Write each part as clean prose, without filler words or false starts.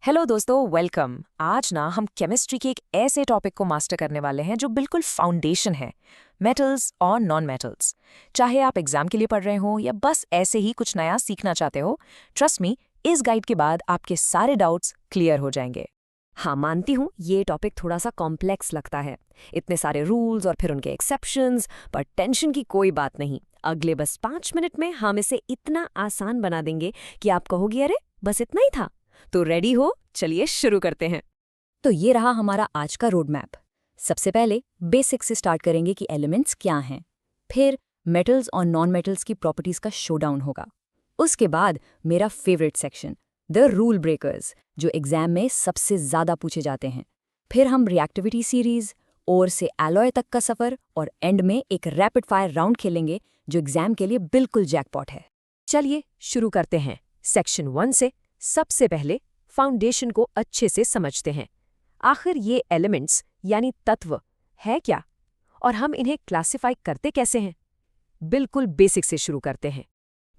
Hello दोस्तों, welcome. आज ना हम केमिस्ट्री के एक ऐसे टॉपिक को मास्टर करने वाले हैं जो बिल्कुल फाउंडेशन है, मेटल्स और नॉन मेटल्स। चाहे आप एग्जाम के लिए पढ़ रहे हो या बस ऐसे ही कुछ नया सीखना चाहते हो, ट्रस्ट मी, इस गाइड के बाद आपके सारे डाउट्स क्लियर हो जाएंगे। हाँ, मानती हूँ ये टॉपिक थोड़ा सा कॉम्प्लेक्स लगता है। इतने सारे रूल्स और फिर उनके एक्सेप्शंस, पर टेंशन की कोई बात नहीं। अगले बस 5 मिनट में हम इसे इतना आसान बना देंगे कि आप कहोगे अरे बस इतना ही था। तो रेडी हो, चलिए शुरू करते हैं। तो ये रहा हमारा आज का रोड मैप। सबसे पहले बेसिक से स्टार्ट करेंगे कि एलिमेंट्स क्या हैं। फिर मेटल्स और नॉन मेटल्स की प्रॉपर्टीज का शोडाउन होगा। उसके बाद मेरा favourite section, the rule breakers, जो एग्जाम में सबसे ज़्यादा पूछे जाते हैं। फिर हम रिएक्टिविटी सीरीज, ओर से एलॉय तक का सफ़र, और एंड में एक रैपिड फायर राउंड खेलेंगे जो एग्जाम के लिए बिल्कुल जैकपॉट है। चलिए शुरू करते हैं सेक्शन 1 से। सबसे पहले फाउंडेशन को अच्छे से समझते हैं। आखिर ये एलिमेंट्स यानी तत्व है क्या, और हम इन्हें क्लासिफाई करते कैसे हैं? बिल्कुल बेसिक से शुरू करते हैं।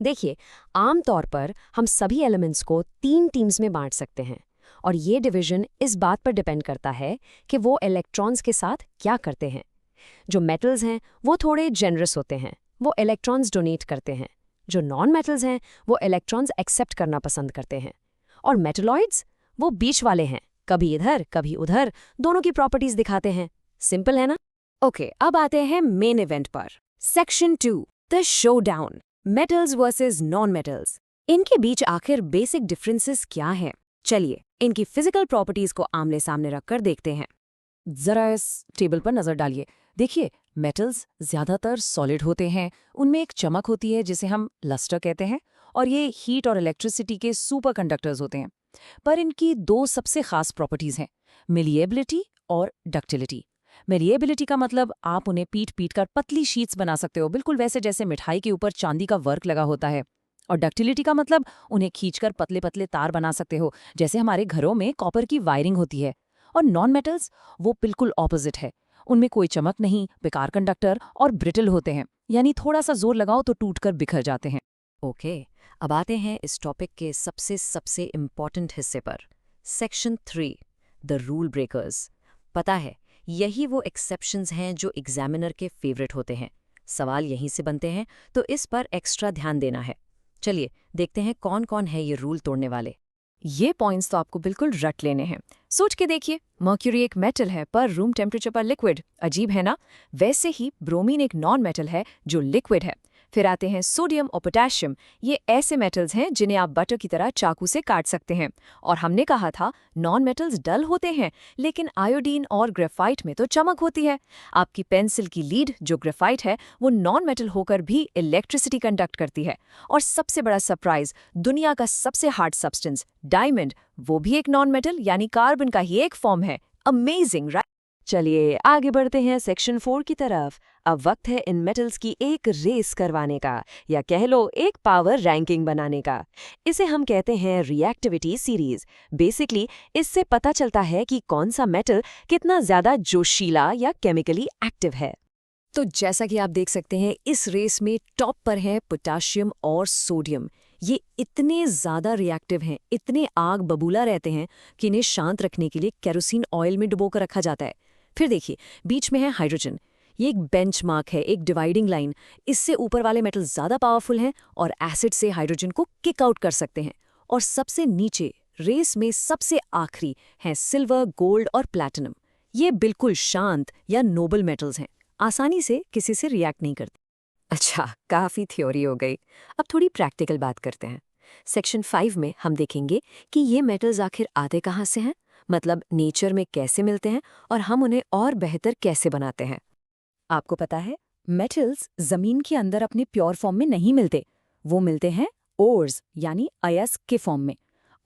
देखिए, आमतौर पर हम सभी एलिमेंट्स को 3 टीम्स में बांट सकते हैं, और ये डिवीजन इस बात पर डिपेंड करता है कि वो इलेक्ट्रॉन्स के साथ क्या करते हैं। जो मेटल्स हैं वो थोड़े जेनरस होते हैं, वो इलेक्ट्रॉन्स डोनेट करते हैं। जो नॉन मेटल्स हैं वो इलेक्ट्रॉन्स एक्सेप्ट करना पसंद करते हैं। और मेटलॉइड्स वो बीच वाले हैं, कभी इधर कभी उधर, दोनों की प्रॉपर्टीज दिखाते हैं। सिंपल है ना? ओके, अब आते हैं मेन इवेंट पर। Section 2, the show down, metals versus non metals. इनके बीच आखिर बेसिक डिफरेंसेस क्या हैं? चलिए इनकी फिजिकल प्रॉपर्टीज को आमने सामने रखकर देखते हैं। जरा इस टेबल पर नजर डालिए। देखिए, मेटल्स ज्यादातर सॉलिड होते हैं, उनमें एक चमक होती है जिसे हम लस्टर कहते हैं, और ये हीट और इलेक्ट्रिसिटी के सुपर कंडक्टर्स होते हैं। पर इनकी दो सबसे खास प्रॉपर्टीज हैं, मिलिएबिलिटी और डक्टिलिटी। मिलिएबिलिटी का मतलब आप उन्हें पीट पीट कर पतली शीट्स बना सकते हो, बिल्कुल वैसे जैसे मिठाई के ऊपर चांदी का वर्क लगा होता है। और डक्टिलिटी का मतलब उन्हें खींचकर पतले पतले तार बना सकते हो, जैसे हमारे घरों में कॉपर की वायरिंग होती है। और नॉन मेटल्स वो बिल्कुल ऑपोजिट है। उनमें कोई चमक नहीं, बेकार कंडक्टर और ब्रिटल होते हैं, यानी थोड़ा सा जोर लगाओ तो टूटकर बिखर जाते हैं। ओके, अब आते हैं इस टॉपिक के सबसे इम्पॉर्टेंट हिस्से पर। Section 3, the rule breakers. पता है, यही वो एक्सेप्शंस हैं जो एग्जामिनर के फेवरेट होते हैं। सवाल यहीं से बनते हैं, तो इस पर एक्स्ट्रा ध्यान देना है। चलिए देखते हैं कौन कौन है ये रूल तोड़ने वाले। ये पॉइंट्स तो आपको बिल्कुल रट लेने हैं। सोच के देखिए, मर्क्यूरी एक मेटल है पर रूम टेम्परेचर पर लिक्विड। अजीब है ना? वैसे ही ब्रोमीन एक नॉन मेटल है जो लिक्विड है। फिर आते हैं सोडियम और पोटेशियम। ये ऐसे मेटल्स हैं जिन्हें आप बटर की तरह चाकू से काट सकते हैं। और हमने कहा था नॉन मेटल्स डल होते हैं, लेकिन आयोडीन और ग्रेफाइट में तो चमक होती है। आपकी पेंसिल की लीड जो ग्रेफाइट है वो नॉन मेटल होकर भी इलेक्ट्रिसिटी कंडक्ट करती है। और सबसे बड़ा सरप्राइज, दुनिया का सबसे हार्ड सब्सटेंस डायमंड, वो भी एक नॉन मेटल यानी कार्बन का ही एक फॉर्म है। Amazing, right? चलिए आगे बढ़ते हैं सेक्शन 4 की तरफ। अब वक्त है इन मेटल्स की एक रेस करवाने का, या कह लो एक पावर रैंकिंग बनाने का। इसे हम कहते हैं रिएक्टिविटी सीरीज। बेसिकली इससे पता चलता है कि कौन सा मेटल कितना ज्यादा जोशीला या केमिकली एक्टिव है। तो जैसा कि आप देख सकते हैं, इस रेस में टॉप पर है पोटेशियम और सोडियम। ये इतने ज़्यादा रिएक्टिव हैं, इतने आग बबूला रहते हैं कि इन्हें शांत रखने के लिए केरोसिन ऑयल में डुबोकर रखा जाता है। फिर देखिए, बीच में है हाइड्रोजन। ये एक बेंचमार्क है, एक डिवाइडिंग लाइन। इससे ऊपर वाले मेटल ज़्यादा पावरफुल हैं और एसिड से हाइड्रोजन को किक आउट कर सकते हैं। और सबसे नीचे रेस में सबसे आखिरी हैं सिल्वर, गोल्ड और प्लैटिनम। ये बिल्कुल शांत या नोबल मेटल्स हैं, आसानी से किसी से रिएक्ट नहीं करते। अच्छा, काफ़ी थ्योरी हो गई। अब थोड़ी प्रैक्टिकल बात करते हैं। सेक्शन 5 में हम देखेंगे कि ये मेटल्स आखिर आते कहाँ से हैं, मतलब नेचर में कैसे मिलते हैं और हम उन्हें और बेहतर कैसे बनाते हैं। आपको पता है, मेटल्स जमीन के अंदर अपने प्योर फॉर्म में नहीं मिलते। वो मिलते हैं ओर्स यानी अयस्क के फॉर्म में।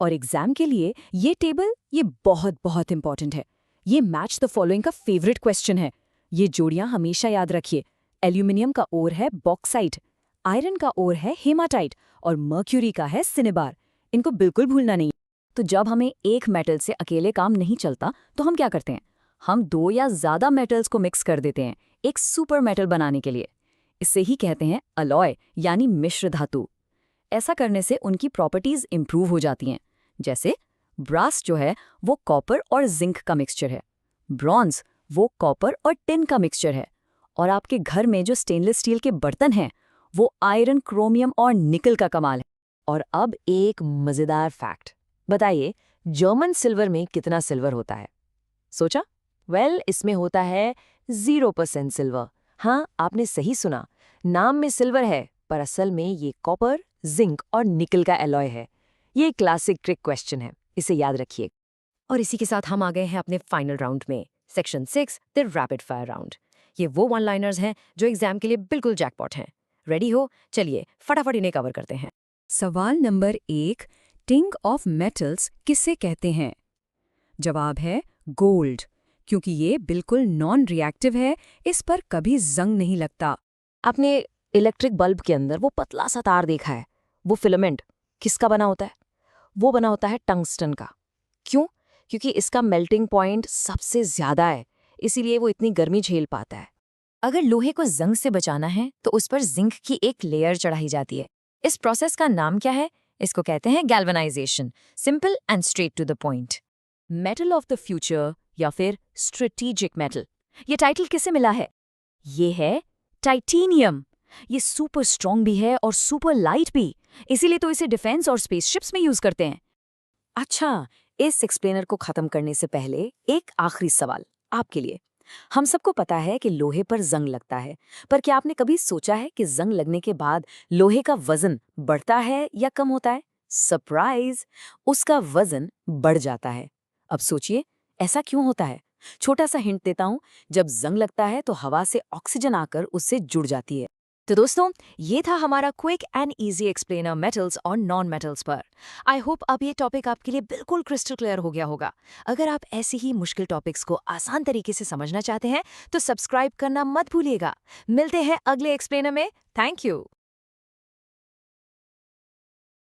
और एग्जाम के लिए ये टेबल ये बहुत बहुत इंपॉर्टेंट है। ये मैच द फॉलोइंग का फेवरेट क्वेश्चन है। ये जोड़ियां हमेशा याद रखिए। एल्यूमिनियम का ओर है बॉक्साइट, आयरन का ओर है हेमाटाइट, और मर्क्यूरी का है सिनेबार। इनको बिल्कुल भूलना नहीं। तो जब हमें एक मेटल से अकेले काम नहीं चलता तो हम क्या करते हैं? हम 2 या ज़्यादा मेटल्स को मिक्स कर देते हैं एक सुपर मेटल बनाने के लिए। इसे ही कहते हैं अलॉय यानी मिश्र धातु। ऐसा करने से उनकी प्रॉपर्टीज इंप्रूव हो जाती हैं। जैसे ब्रास जो है वो कॉपर और जिंक का मिक्सचर है, ब्रॉन्ज वो कॉपर और टिन का मिक्सचर है, और आपके घर में जो स्टेनलेस स्टील के बर्तन हैं वो आयरन, क्रोमियम और निकल का कमाल है। और अब एक मजेदार फैक्ट, बताइए जर्मन सिल्वर में कितना सिल्वर होता है? सोचा? इसमें होता है 0% सिल्वर। हाँ, आपने सही सुना, नाम में सिल्वर है पर असल में ये कॉपर, जिंक और निकल का एलॉय है। ये क्लासिक ट्रिक क्वेश्चन है, इसे याद रखिए। और इसी के साथ हम आ गए हैं अपने फाइनल राउंड में, section 6, the rapid fire round. ये वो वन लाइनर्स हैं जो एग्जाम के लिए बिल्कुल जैकपॉट हैं। रेडी हो? चलिए फटाफट इन्हें कवर करते हैं। सवाल नंबर 1, टिंग ऑफ मेटल्स किसे कहते हैं? जवाब है गोल्ड, क्योंकि ये बिल्कुल नॉन रिएक्टिव है, इस पर कभी जंग नहीं लगता। आपने इलेक्ट्रिक बल्ब के अंदर वो पतला सा तार देखा है, वो फिलामेंट किसका बना होता है? वो बना होता है टंगस्टन का। क्यों? क्योंकि इसका मेल्टिंग पॉइंट सबसे ज्यादा है, इसीलिए वो इतनी गर्मी झेल पाता है। अगर लोहे को जंग से बचाना है तो उस पर जिंक की एक लेयर चढ़ाई जाती है। इस प्रोसेस का नाम क्या है? इसको कहते हैं galvanization. Simple and straight to the point. Metal of the future या फिर स्ट्रेटेजिक मेटल, ये टाइटल किसे मिला है? ये है टाइटेनियम। ये सुपर स्ट्रॉन्ग भी है और सुपर लाइट भी, इसीलिए तो इसे डिफेंस और स्पेसशिप्स में यूज करते हैं। अच्छा, इस एक्सप्लेनर को खत्म करने से पहले एक आखिरी सवाल आपके लिए। हम सबको पता है कि लोहे पर जंग लगता है, पर क्या आपने कभी सोचा है कि जंग लगने के बाद लोहे का वजन बढ़ता है या कम होता है? सरप्राइज, उसका वजन बढ़ जाता है। अब सोचिए ऐसा क्यों होता है? छोटा सा हिंट देता हूं, जब जंग लगता है तो हवा से ऑक्सीजन आकर उससे जुड़ जाती है। तो दोस्तों, ये था हमारा quick and easy explainer metals और नॉन मेटल्स पर। आई होप अब ये टॉपिक आपके लिए बिल्कुल क्रिस्टल क्लियर हो गया होगा। अगर आप ऐसे ही मुश्किल टॉपिक्स को आसान तरीके से समझना चाहते हैं तो सब्सक्राइब करना मत भूलिएगा। मिलते हैं अगले एक्सप्लेनर में। Thank you.